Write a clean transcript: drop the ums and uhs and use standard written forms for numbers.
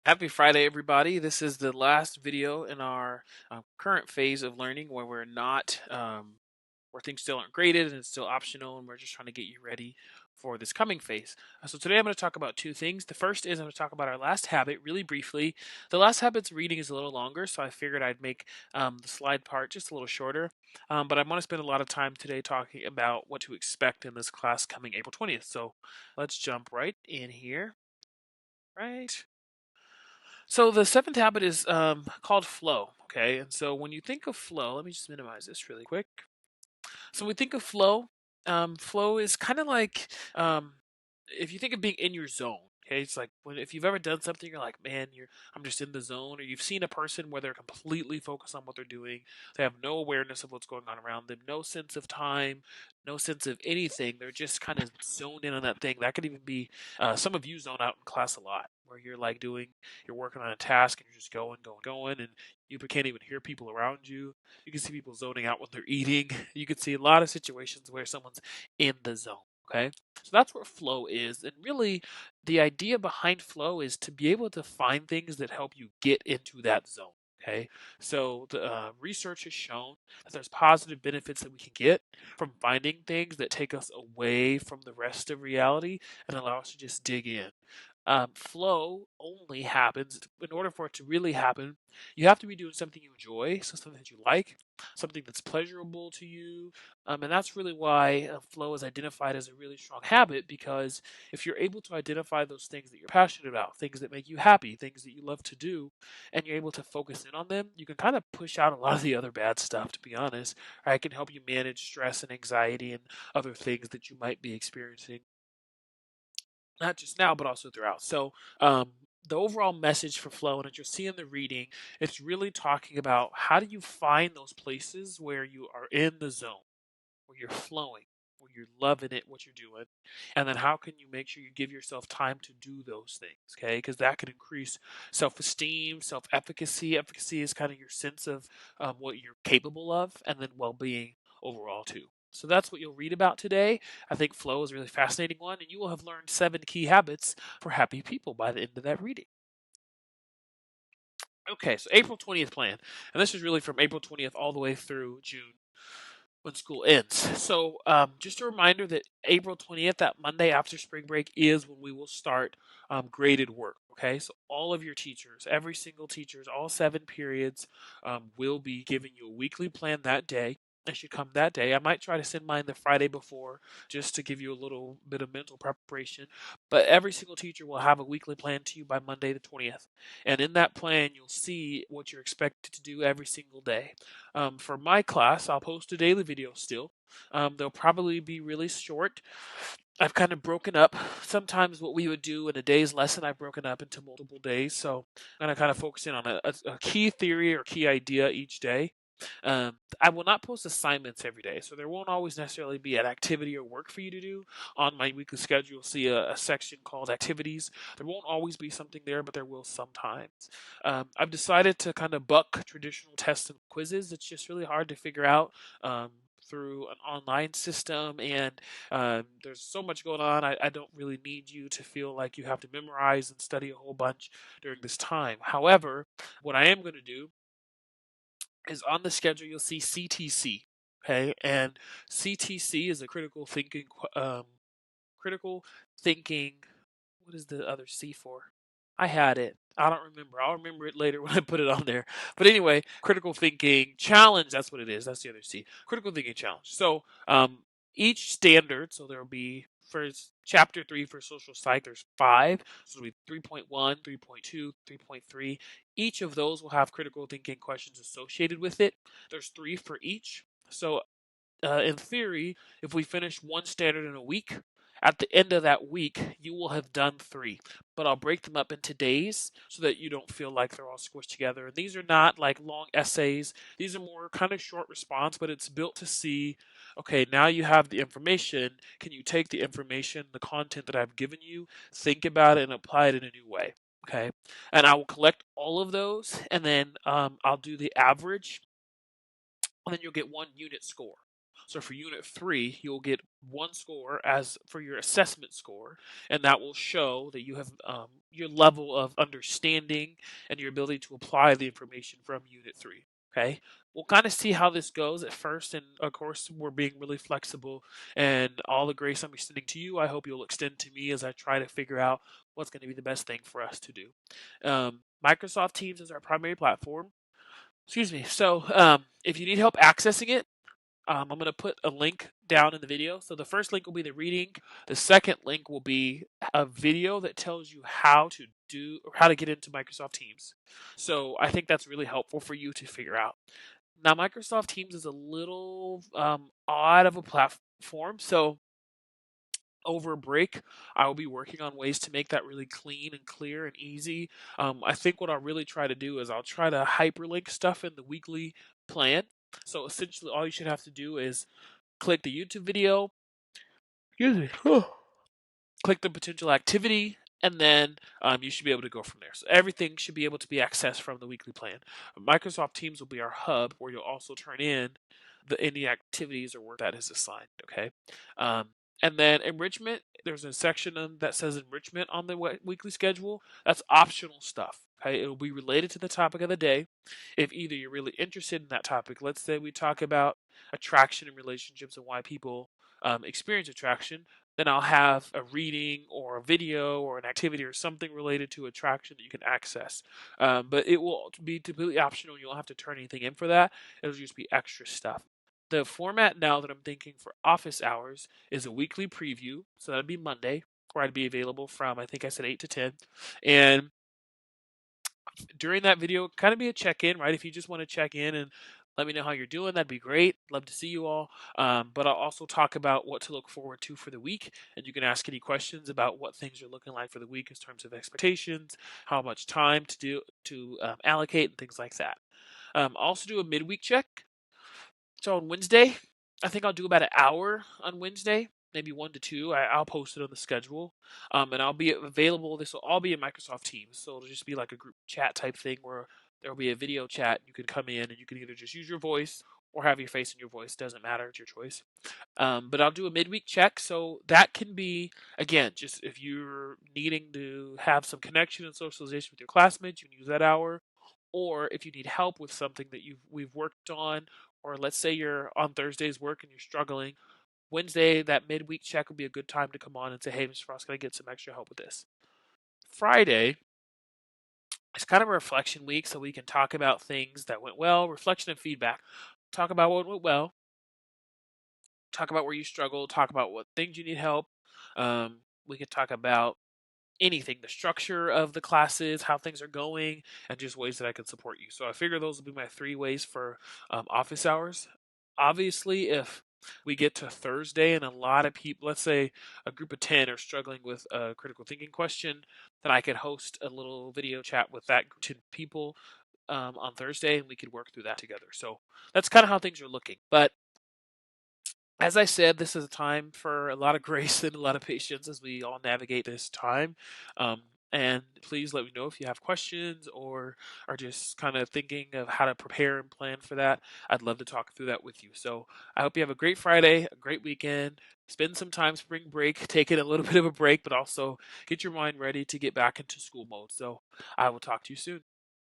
Happy Friday, everybody. This is the last video in our current phase of learning where we're not, where things still aren't graded and it's still optional, and we're just trying to get you ready for this coming phase. So today I'm going to talk about two things. The first is I'm going to talk about our last habit really briefly. The last habit's reading is a little longer, so I figured I'd make the slide part just a little shorter. But I want to spend a lot of time today talking about what to expect in this class coming April 20th. So let's jump right in here. Right. So the seventh habit is called flow. Okay, and so when you think of flow, let me just minimize this really quick. So when we think of flow, flow is kind of like if you think of being in your zone. Okay, it's like when if you've ever done something, you're like, man, I'm just in the zone. Or you've seen a person where they're completely focused on what they're doing. They have no awareness of what's going on around them, no sense of time, no sense of anything. They're just kind of zoned in on that thing. That could even be some of you zone out in class a lot, where you're like you're working on a task and you're just going, and you can't even hear people around you. You can see people zoning out when they're eating. You can see a lot of situations where someone's in the zone. Okay. So that's what flow is. And really, the idea behind flow is to be able to find things that help you get into that zone. Okay. So the research has shown that there's positive benefits that we can get from finding things that take us away from the rest of reality and allow us to just dig in. Flow only happens in order for it to really happen. You have to be doing something you enjoy, so something that you like, something that's pleasurable to you, and that's really why flow is identified as a really strong habit. Because if you're able to identify those things that you're passionate about, things that make you happy, things that you love to do, and you're able to focus in on them, you can kind of push out a lot of the other bad stuff. To be honest, right? It can help you manage stress and anxiety and other things that you might be experiencing not just now, but also throughout. So, the overall message for flow, and as you'll see in the reading, it's really talking about how do you find those places where you are in the zone, where you're flowing, where you're loving it, what you're doing, and then how can you make sure you give yourself time to do those things, okay? Because that can increase self-esteem, self-efficacy. Efficacy is kind of your sense of what you're capable of, and then well-being overall too. So that's what you'll read about today. I think flow is a really fascinating one, and you will have learned 7 key habits for happy people by the end of that reading. Okay, so April 20th plan, and this is really from April 20th all the way through June when school ends. So, just a reminder that April 20th, that Monday after spring break, is when we will start graded work. Okay, so all of your teachers, every single teachers, all 7 periods, will be giving you a weekly plan that day. It should come that day. I might try to send mine the Friday before just to give you a little bit of mental preparation. But every single teacher will have a weekly plan to you by Monday the 20th. And in that plan, you'll see what you're expected to do every single day. For my class, I'll post a daily video still. They'll probably be really short. I've kind of broken up. Sometimes what we would do in a day's lesson, I've broken up into multiple days. So I'm going to kind of focus in on a key theory or key idea each day. I will not post assignments every day, so there won't always necessarily be an activity or work for you to do. On my weekly schedule, you'll see a section called activities. There won't always be something there, but there will sometimes. I've decided to kind of buck traditional tests and quizzes. It's just really hard to figure out. Through an online system, and there's so much going on. I don't really need you to feel like you have to memorize and study a whole bunch during this time. However, what I am going to do is on the schedule, you'll see CTC. Okay, and CTC is a critical thinking. What is the other C for? I had it. I don't remember. I'll remember it later when I put it on there. But anyway, critical thinking challenge. That's what it is. That's the other C. Critical thinking challenge. So each standard. So there will be for chapter 3 for social psych. There's 5. So it'll be 3.1, 3.2, 3.3. Each of those will have critical thinking questions associated with it. There's 3 for each. So in theory, if we finish one standard in a week, at the end of that week, you will have done 3. But I'll break them up into days so that you don't feel like they're all squished together. And these are not like long essays, these are more kind of short response, but it's built to see okay, now you have the information. Can you take the information, the content that I've given you, think about it, and apply it in a new way? Okay. And I will collect all of those, and then I'll do the average, and then you'll get 1 unit score. So for Unit 3, you'll get one score as for your assessment score, and that will show that you have your level of understanding and your ability to apply the information from Unit 3. Okay, we'll kind of see how this goes at first, and of course, we're being really flexible. And all the grace I'm extending to you, I hope you'll extend to me as I try to figure out what's going to be the best thing for us to do. Microsoft Teams is our primary platform. Excuse me. So, if you need help accessing it, I'm going to put a link down in the video. So the first link will be the reading. The second link will be a video that tells you how to do or how to get into Microsoft Teams. So I think that's really helpful for you to figure out. Now, Microsoft Teams is a little odd of a platform. So over break, I will be working on ways to make that really clean and clear and easy. I think what I'll really try to do is I'll try to hyperlink stuff in the weekly plan. So essentially, all you should have to do is click the YouTube video, excuse me, click the potential activity, and then you should be able to go from there. So everything should be able to be accessed from the weekly plan. Microsoft Teams will be our hub where you'll also turn in any activities or work that is assigned. Okay. Um, and then enrichment, there's a section that says enrichment on the weekly schedule. That's optional stuff. Okay, it will be related to the topic of the day. If either you're really interested in that topic, let's say we talk about attraction and relationships and why people experience attraction, then I'll have a reading or a video or an activity or something related to attraction that you can access. But it will be completely optional. You don't have to turn anything in for that. It'll just be extra stuff. The format now that I'm thinking for office hours is a weekly preview. So that'd be Monday, where I'd be available from, I think I said 8 to 10. And during that video, kind of be a check-in, right? If you just want to check in and let me know how you're doing, that'd be great. Love to see you all. But I'll also talk about what to look forward to for the week, and you can ask any questions about what things are looking like for the week in terms of expectations, how much time to allocate, and things like that. I'll also do a midweek check. So on Wednesday, I think I'll do about an hour on Wednesday, maybe 1 to 2. I'll post it on the schedule, and I'll be available. This will all be in Microsoft Teams, so it'll just be like a group chat type thing where there will be a video chat. You can come in and you can either just use your voice or have your face and your voice. Doesn't matter; it's your choice. But I'll do a midweek check, so that can be again just if you're needing to have some connection and socialization with your classmates, you can use that hour. Or if you need help with something that we've worked on, or let's say you're on Thursday's work and you're struggling, Wednesday, that midweek check would be a good time to come on and say, hey, Mr. Frost, can I get some extra help with this? Friday is kind of a reflection week, so we can talk about things that went well, reflection and feedback. Talk about what went well, talk about where you struggle, talk about what things you need help. We can talk about anything, the structure of the classes, how things are going, and just ways that I can support you. So I figure those will be my 3 ways for office hours. Obviously, if we get to Thursday and a lot of people, let's say a group of 10 are struggling with a critical thinking question, then I could host a little video chat with that 10 people on Thursday and we could work through that together. So that's kind of how things are looking. But as I said, this is a time for a lot of grace and a lot of patience as we all navigate this time. Um, and please let me know if you have questions or are just kind of thinking of how to prepare and plan for that. I'd love to talk through that with you. So I hope you have a great Friday, a great weekend. Spend some time spring break, take it a little bit of a break, but also get your mind ready to get back into school mode. So I will talk to you soon.